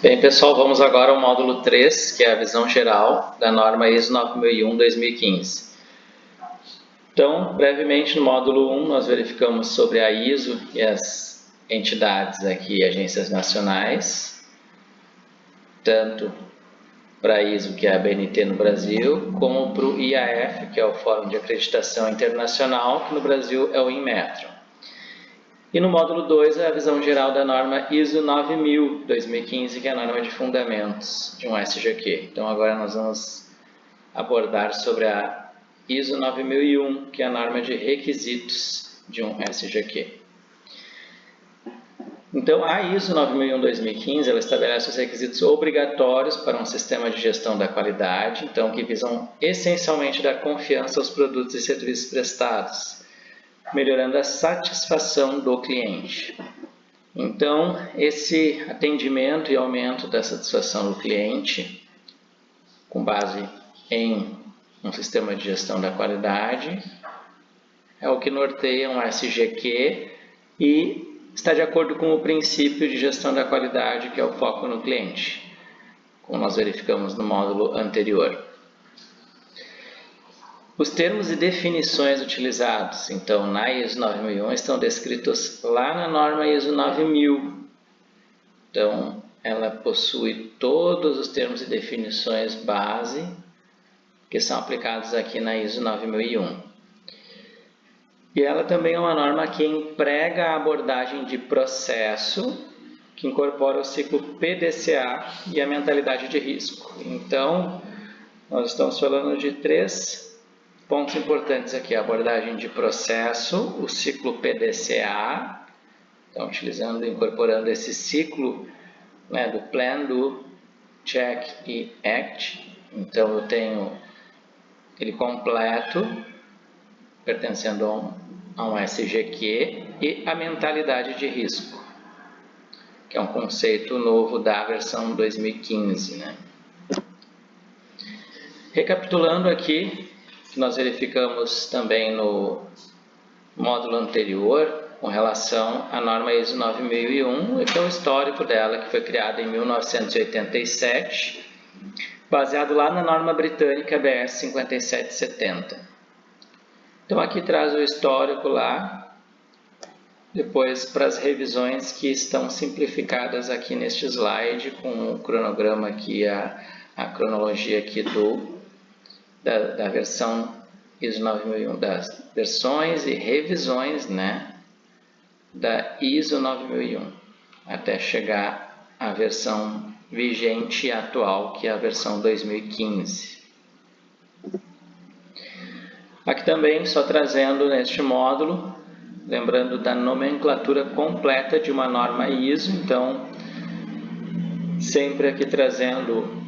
Bem, pessoal, vamos agora ao módulo 3, que é a visão geral da norma ISO 9001-2015. Então, brevemente, no módulo 1, nós verificamos sobre a ISO e as entidades aqui, agências nacionais, tanto para a ISO, que é a BNT no Brasil, como para o IAF, que é o Fórum de Acreditação Internacional, que no Brasil é o Inmetro. E no módulo 2, a visão geral da norma ISO 9000-2015, que é a norma de fundamentos de um SGQ. Então, agora nós vamos abordar sobre a ISO 9001, que é a norma de requisitos de um SGQ. Então, a ISO 9001-2015, ela estabelece os requisitos obrigatórios para um sistema de gestão da qualidade, então, que visam essencialmente dar confiança aos produtos e serviços prestados, melhorando a satisfação do cliente. Então, esse atendimento e aumento da satisfação do cliente, com base em um sistema de gestão da qualidade, é o que norteia um SGQ e está de acordo com o princípio de gestão da qualidade, que é o foco no cliente, como nós verificamos no módulo anterior. Os termos e definições utilizados, então, na ISO 9001 estão descritos lá na norma ISO 9000. Então, ela possui todos os termos e definições base que são aplicados aqui na ISO 9001. E ela também é uma norma que emprega a abordagem de processo, que incorpora o ciclo PDCA e a mentalidade de risco. Então, nós estamos falando de três pontos importantes aqui: a abordagem de processo, o ciclo PDCA, então incorporando esse ciclo, né, do Plan, do Check e Act. Então eu tenho ele completo, pertencendo a um SGQ, e a mentalidade de risco, que é um conceito novo da versão 2015, né? Recapitulando aqui, nós verificamos também no módulo anterior com relação à norma ISO 9001, e que é o histórico dela, que foi criada em 1987, baseado lá na norma britânica BS 5770. Então aqui traz o histórico lá, depois para as revisões que estão simplificadas aqui neste slide, com o cronograma aqui, a cronologia aqui da versão ISO 9001, das versões e revisões, né, da ISO 9001, até chegar à versão vigente e atual, que é a versão 2015. Aqui também, só trazendo neste módulo, lembrando da nomenclatura completa de uma norma ISO, então, sempre aqui trazendo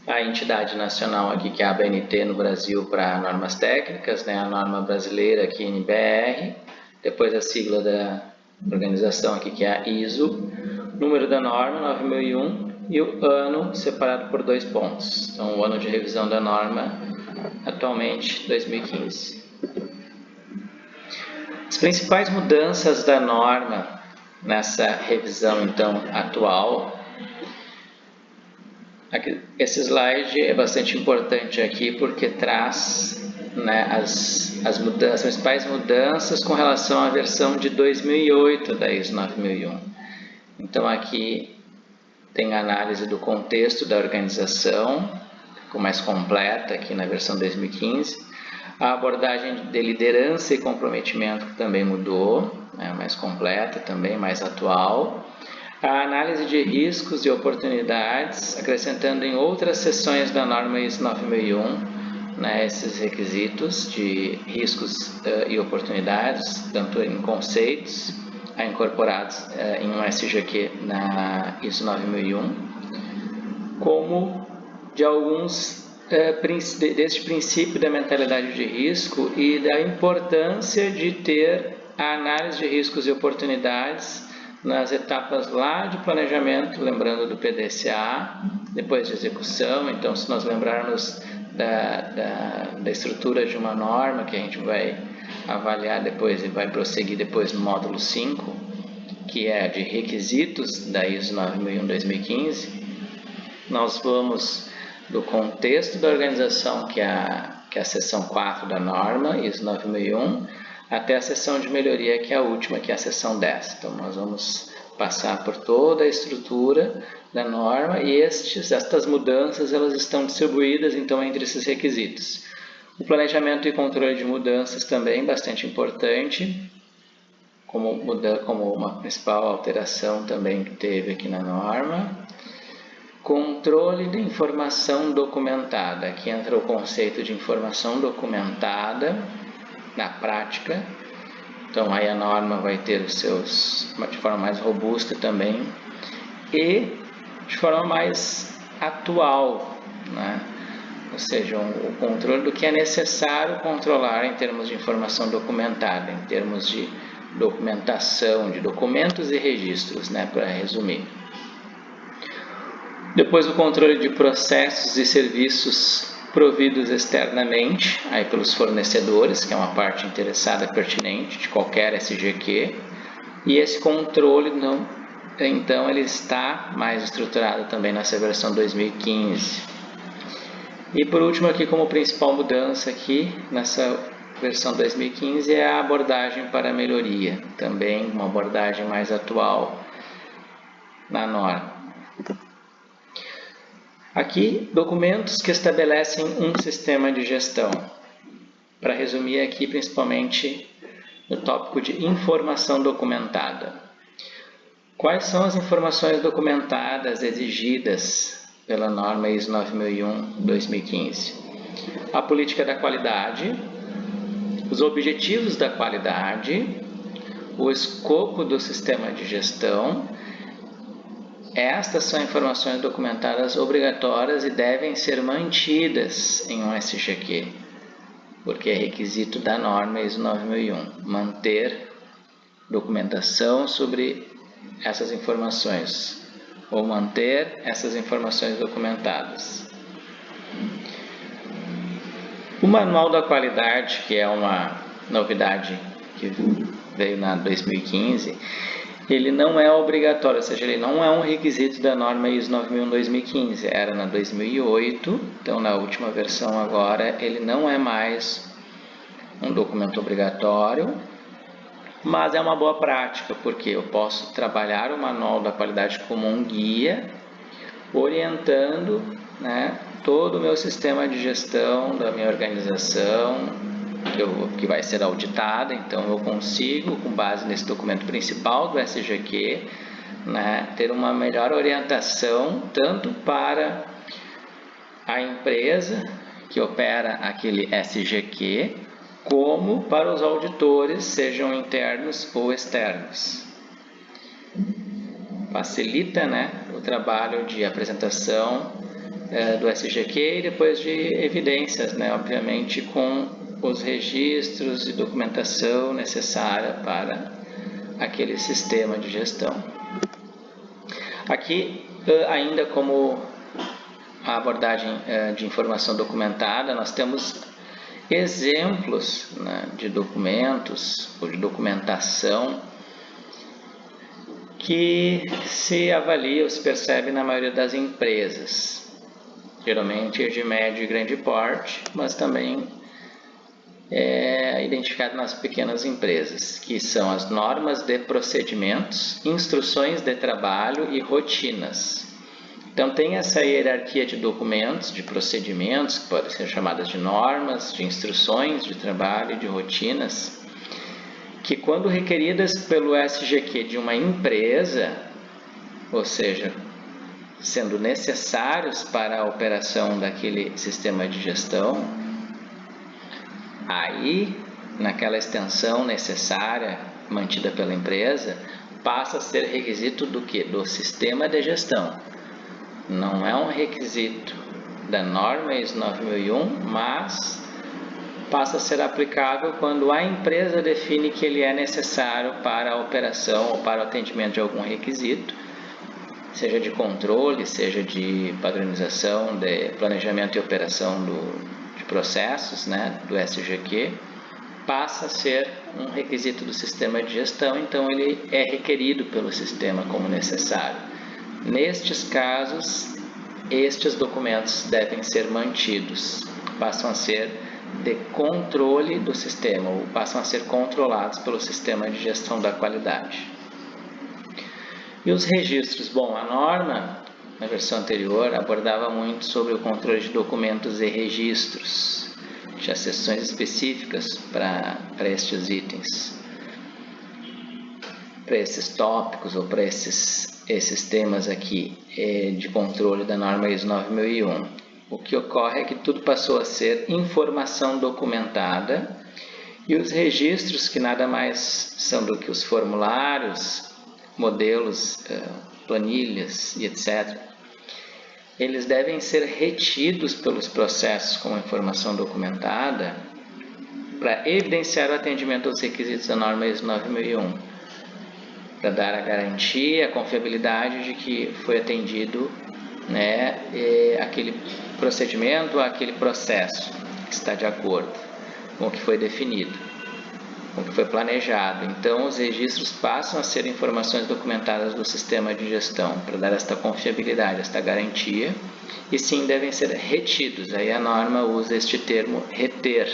a entidade nacional aqui, que é a ABNT no Brasil, para normas técnicas, né? A norma brasileira aqui, NBR, depois a sigla da organização aqui, que é a ISO, número da norma 9001 e o ano separado por 2 pontos. Então, o ano de revisão da norma, atualmente 2015. As principais mudanças da norma nessa revisão, então, atual. Esse slide é bastante importante aqui porque traz, né, as principais mudanças com relação à versão de 2008 da ISO 9001. Então aqui tem a análise do contexto da organização, ficou mais completa aqui na versão 2015. A abordagem de liderança e comprometimento também mudou, né, mais completa também, mais atual. A análise de riscos e oportunidades, acrescentando em outras seções da norma ISO 9001, né, esses requisitos de riscos e oportunidades, tanto em conceitos incorporados em um SGQ na ISO 9001, como de alguns deste princípio da mentalidade de risco e da importância de ter a análise de riscos e oportunidades nas etapas lá de planejamento, lembrando do PDCA, depois de execução. Então, se nós lembrarmos da estrutura de uma norma, que a gente vai avaliar depois e vai prosseguir depois no módulo 5, que é de requisitos da ISO 9001-2015, nós vamos do contexto da organização, que é a seção 4 da norma, ISO 9001, até a seção de melhoria, que é a última, que é a seção 10. Então, nós vamos passar por toda a estrutura da norma e estas mudanças elas estão distribuídas, então, entre esses requisitos. O planejamento e controle de mudanças também bastante importante, como uma principal alteração também que teve aqui na norma. Controle de informação documentada. Aqui entra o conceito de informação documentada na prática. Então, aí a norma vai ter os seus, de forma mais robusta também, e de forma mais atual, né? Ou seja, o controle do que é necessário controlar em termos de informação documentada, em termos de documentação, de documentos e registros, né, para resumir. Depois o controle de processos e serviços providos externamente, aí pelos fornecedores, que é uma parte interessada pertinente de qualquer SGQ, e esse controle então ele está mais estruturado também nessa versão 2015. E por último aqui, como principal mudança aqui nessa versão 2015 é a abordagem para melhoria, também uma abordagem mais atual na norma. Aqui, documentos que estabelecem um sistema de gestão. Para resumir aqui, principalmente no tópico de informação documentada. Quais são as informações documentadas exigidas pela norma ISO 9001-2015? A política da qualidade, os objetivos da qualidade, o escopo do sistema de gestão. Estas são informações documentadas obrigatórias e devem ser mantidas em um SGQ, porque é requisito da norma ISO 9001, manter documentação sobre essas informações, ou manter essas informações documentadas. O Manual da Qualidade, que é uma novidade que veio na 2015, ele não é obrigatório, ou seja, ele não é um requisito da norma ISO 9001-2015, era na 2008, então na última versão agora ele não é mais um documento obrigatório, mas é uma boa prática, porque eu posso trabalhar o Manual da Qualidade como um guia, orientando, né, todo o meu sistema de gestão da minha organização, que vai ser auditada. Então eu consigo, com base nesse documento principal do SGQ, né, ter uma melhor orientação tanto para a empresa que opera aquele SGQ, como para os auditores, sejam internos ou externos. Facilita, né, o trabalho de apresentação do SGQ e depois de evidências, né, obviamente com os registros e documentação necessária para aquele sistema de gestão. Aqui, ainda como a abordagem de informação documentada, nós temos exemplos, né, de documentos ou de documentação que se avalia ou se percebe na maioria das empresas. Geralmente é de médio e grande porte, mas também é identificado nas pequenas empresas, que são as normas de procedimentos, instruções de trabalho e rotinas. Então tem essa hierarquia de documentos, de procedimentos, que podem ser chamadas de normas, de instruções de trabalho e de rotinas, que quando requeridas pelo SGQ de uma empresa, ou seja, sendo necessários para a operação daquele sistema de gestão, aí, naquela extensão necessária, mantida pela empresa, passa a ser requisito do quê? Do sistema de gestão. Não é um requisito da norma ISO 9001, mas passa a ser aplicável quando a empresa define que ele é necessário para a operação ou para o atendimento de algum requisito, seja de controle, seja de padronização, de planejamento e operação de processos, né, do SGQ, passa a ser um requisito do sistema de gestão, então ele é requerido pelo sistema como necessário. Nestes casos, estes documentos devem ser mantidos, passam a ser de controle do sistema, ou passam a ser controlados pelo sistema de gestão da qualidade. E os registros? Bom, a norma, na versão anterior, abordava muito sobre o controle de documentos e registros. Tinha seções específicas para estes itens, para esses tópicos ou para esses temas aqui de controle da norma ISO 9001. O que ocorre é que tudo passou a ser informação documentada e os registros, que nada mais são do que os formulários, modelos, planilhas e etc., eles devem ser retidos pelos processos como informação documentada para evidenciar o atendimento aos requisitos da norma ISO 9001, para dar a garantia, a confiabilidade de que foi atendido, né, aquele procedimento, aquele processo que está de acordo com o que foi definido, com o que foi planejado. Então, os registros passam a ser informações documentadas do sistema de gestão para dar esta confiabilidade, esta garantia, e sim devem ser retidos. Aí a norma usa este termo reter.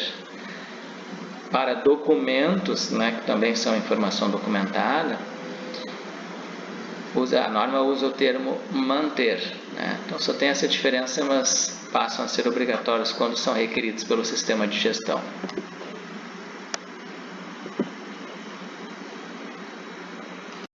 Para documentos, né, que também são informação documentada, a norma usa o termo manter, né? Então só tem essa diferença, mas passam a ser obrigatórios quando são requeridos pelo sistema de gestão.